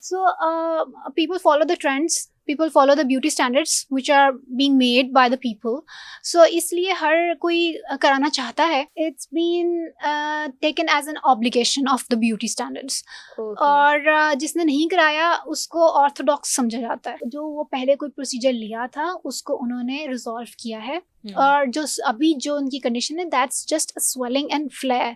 So people follow the trends, people follow the beauty standards which are being made by the people. So इसलिए हर कोई कराना चाहता है. It's been taken as an obligation of the beauty standards. और जिसने नहीं कराया उसको ऑर्थोडॉक्स समझा जाता है. जो वो पहले कोई प्रोसीजर लिया था उसको उन्होंने रिजॉल्व किया है. और जो अभी जो उनकी कंडीशन है that's just a swelling and flare,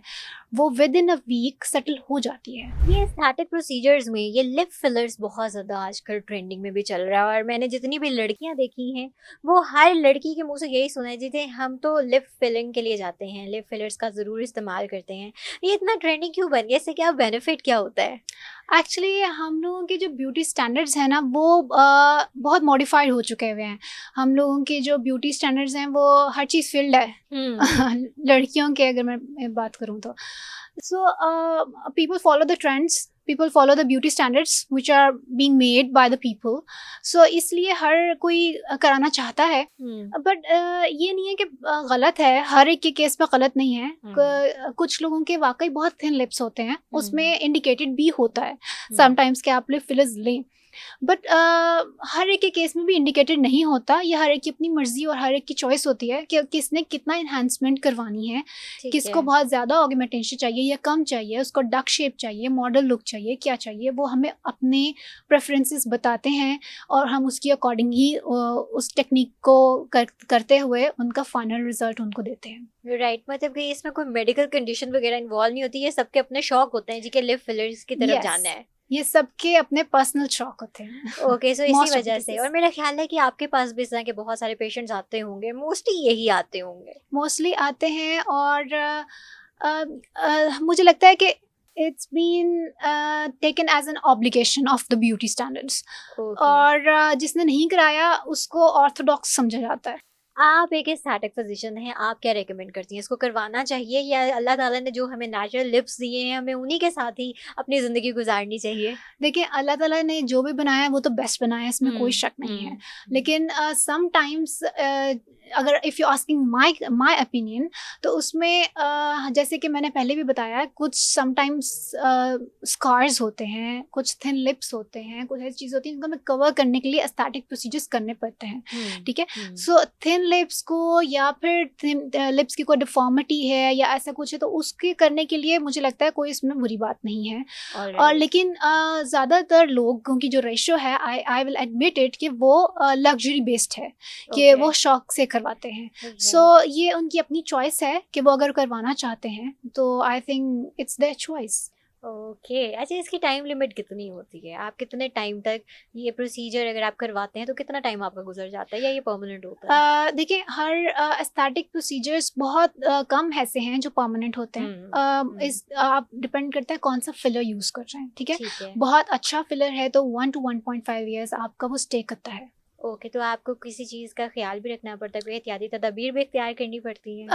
वो within a week settle हो जाती है. ये एस्थेटिक प्रोसीजर्स में ये लिप फिलर्स बहुत ज़्यादा आजकल ट्रेंडिंग में भी चल रहा है, और मैंने जितनी भी लड़कियां देखी हैं वो हर लड़की के मुंह से यही सुना है जी हम तो लिप फिलिंग के लिए जाते हैं, लिप फिलर्स का ज़रूर इस्तेमाल करते हैं. ये इतना ट्रेंडिंग क्यों बन गया? इससे क्या बेनिफिट क्या होता है? एक्चुअली हम लोगों के जो ब्यूटी स्टैंडर्ड्स हैं ना वो बहुत मॉडिफाइड हो चुके हुए हैं. हम लोगों के जो ब्यूटी स्टैंडर्ड्स हैं वो हर चीज़ फील्ड है. लड़कियों के अगर मैं बात करूँ तो so people follow the trends, people follow the beauty standards which are being made by the people. So इसलिए हर कोई कराना चाहता है. बट ये नहीं है कि गलत है, हर एक के केस में गलत नहीं है. कुछ लोगों के वाकई बहुत थिन लिप्स होते हैं, उसमें इंडिकेटेड भी होता है समटाइम्स कि आप लिप फिलर्स लें. बट हर एक के केस में भी इंडिकेटेड नहीं होता. ये हर एक की अपनी मर्जी और हर एक की चॉइस होती है कि किसने कितना इन्हांसमेंट करवानी है, किसको बहुत ज़्यादा ऑगमेंटेशन चाहिए या कम चाहिए, उसको डक शेप चाहिए, मॉडल लुक चाहिए, क्या चाहिए, वो हमें अपने प्रेफरेंसेस बताते हैं और हम उसकी अकॉर्डिंग ही उस टेक्निक को करते हुए उनका फाइनल रिजल्ट उनको देते हैं. राइट, मतलब कि इसमें कोई मेडिकल कंडीशन वगैरह इन्वॉल्व नहीं होती, ये सबके अपने शौक होते हैं जी के लिप फिलर्स की तरफ जाना है. ये सबके अपने पर्सनल शौक होते हैं. ओके, सो इसी वजह से. और मेरा ख्याल है कि आपके पास भी इस तरह के बहुत सारे पेशेंट्स आते होंगे, मोस्टली यही आते होंगे. मोस्टली आते हैं और मुझे लगता है कि it's been taken as an obligation of the beauty standards. और जिसने नहीं कराया उसको ऑर्थोडॉक्स समझा जाता है. आप एक एस्थेटिक फिजिशियन हैं, आप क्या रेकमेंड करती हैं? इसको करवाना चाहिए या अल्लाह ताला ने जो हमें नेचुरल लिप्स दिए हैं हमें उन्हीं के साथ ही अपनी ज़िंदगी गुजारनी चाहिए? देखिए, अल्लाह ताला ने जो भी बनाया है वो तो बेस्ट बनाया है, इसमें कोई शक नहीं है. लेकिन समटाइम्स अगर if you asking my opinion तो उसमें जैसे कि मैंने पहले भी बताया, कुछ समटाइम्स स्कार्स होते हैं, कुछ थिन लिप्स होते हैं, कुछ ऐसी चीज़ होती है जिनको हमें कवर करने के लिए एस्थेटिक प्रोसीजर्स करने पड़ते हैं. ठीक है, सो थिन लिप्स को या फिर लिप्स की कोई डिफॉर्मिटी है या ऐसा कुछ है तो उसके करने के लिए मुझे लगता है कोई इसमें बुरी बात नहीं है. और लेकिन ज़्यादातर लोगों की जो रेशो है, आई विल एडमिट इट कि वो लग्जरी बेस्ड है, कि वो शौक से करवाते हैं. सो ये उनकी अपनी चॉइस है कि वो अगर करवाना चाहते हैं तो I think it's their choice. Okay, अच्छा इसकी टाइम लिमिट कितनी होती है? आप कितने टाइम तक ये प्रोसीजर अगर आप करवाते हैं तो कितना टाइम आपका गुजर जाता है या ये परमानेंट होता है? देखिए, हर एस्थेटिक प्रोसीजर्स बहुत कम ऐसे हैं जो परमानेंट होते हैं. इस आप डिपेंड करता है कौन सा फिलर यूज़ कर रहे हैं. ठीक है, बहुत अच्छा फिलर है तो 1 to 1.5 ईयर्स आपका वो स्टे करता है. ओके, तो आपको किसी चीज़ का ख्याल भी रखना पड़ता है, कोई एहतियाती तदाबीर भी इख्तियार करनी पड़ती है?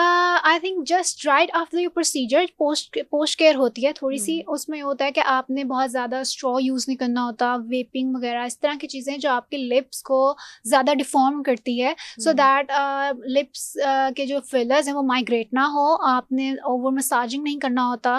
I think just right after your procedure post care होती है थोड़ी सी. उसमें होता है कि आपने बहुत ज़्यादा स्ट्रॉ यूज़ नहीं करना होता, वेपिंग वगैरह इस तरह की चीज़ें जो आपके लिप्स को ज़्यादा डिफॉर्म करती है, सो दैट लिप्स के जो फिलर्स हैं वो माइग्रेट ना हो. आपने ओवर मसाजिंग नहीं करना होता.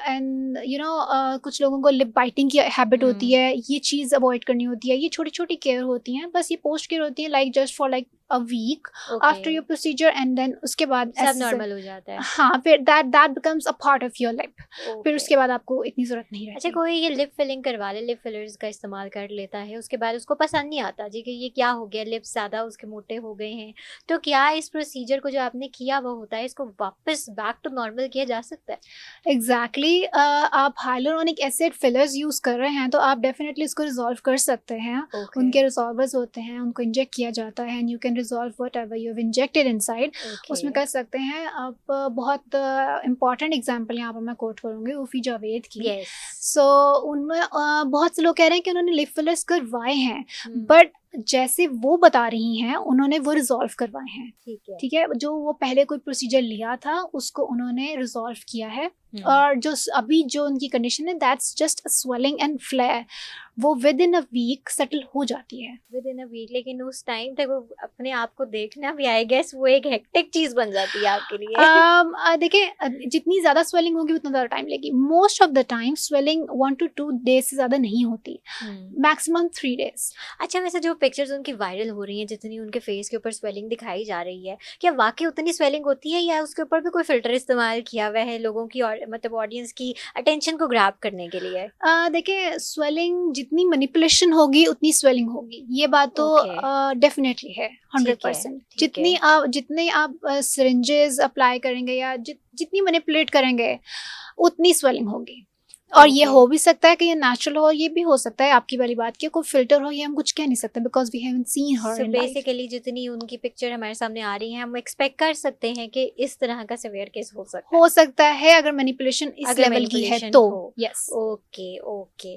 एंड यू नो कुछ लोगों को लिप बाइटिंग की हैबिट होती है, ये चीज़ अवॉइड करनी होती है. ये छोटी छोटी केयर होती हैं, बस ये पोस्ट केयर होती है like just for like a week after your procedure and then उसके बाद सब नॉर्मल हो जाता है. हाँ, फिर that becomes a part of your lip. फिर उसके बाद आपको इतनी ज़रूरत नहीं रहती. अच्छा, कोई ये लिप फिलिंग करवा ले, लिप फिलर्स का इस्तेमाल कर लेता है, उसके बाद उसको पसंद नहीं आता जी कि ये क्या हो गया, लिप्स ज़्यादा उसके मोटे हो गए हैं, तो क्या इस प्रोसीजर को जो आपने किया वो होता है इसको वापस बैक टू नॉर्मल किया जा सकता है? एग्जैक्टली आप हाइलुरोनिक एसिड फिलर्स यूज़ कर रहे हैं तो आप डेफिनेटली इसको रिजॉल्व कर सकते हैं. उनके रिजॉल्वर्स होते हैं, उनको इंजेक्ट किया जाता है and you can resolve what ever you have injected inside. उसमें कर सकते हैं आप. बहुत इंपॉर्टेंट एग्जांपल यहाँ पर मैं कोट करूँगी उफ़ी जावेद की. सो उनमें बहुत से लोग कह रहे हैं कि उन्होंने लिप फिलर्स करवाए हैं, बट जैसे वो बता रही हैं उन्होंने वो रिजॉल्व करवाए हैं, ठीक है। ठीक है। जो वो पहले कोई प्रोसीजर लिया था उसको उन्होंने रिजॉल्व किया है, और अभी जो उनकी कंडीशन है that's just swelling and flare, वो within a week settle हो जाती है। विद इन अ वीक, लेकिन उस टाइम तक वो अपने आप को देखना भी, आई गेस वो एक हेक्टिक चीज बन जाती है आपके लिए। देखिए, जितनी ज़्यादा स्वेलिंग होगी उतना ज़्यादा टाइम लेगी। Most of the time swelling 1 to 2 days से ज़्यादा नहीं होती, मैक्सिमम 3 डेज। अच्छा, वैसे जो पिक्चर्स उनकी वायरल हो रही हैं, जितनी उनके फेस के ऊपर स्वेलिंग दिखाई जा रही है, क्या वाकई उतनी स्वेलिंग होती है या उसके ऊपर भी कोई फिल्टर इस्तेमाल किया हुआ है लोगों की और मतलब ऑडियंस की अटेंशन को ग्रैब करने के लिए? देखिए, स्वेलिंग जितनी मैनिपुलेशन होगी उतनी स्वेलिंग होगी, ये बात तो Okay. डेफिनेटली है, 100%। ठीक है। जितने आप सिरिंजेस अप्लाई करेंगे या जितनी मैनिपुलेट करेंगे उतनी स्वेलिंग होगी। और ये Okay. हो भी सकता है कि ये नेचुरल हो, ये भी हो सकता है आपकी वाली बात की कोई फिल्टर हो, ये हम कुछ कह नहीं सकते because we haven't seen her so in life. Basically जितनी उनकी पिक्चर हमारे सामने आ रही है, हम एक्सपेक्ट कर सकते हैं कि इस तरह का सिवियर केस हो सकता है हो सकता है अगर मैनिपुलेशन इस अगर लेवल की है मैनिपुलेशन तो। हो। यस। Okay okay.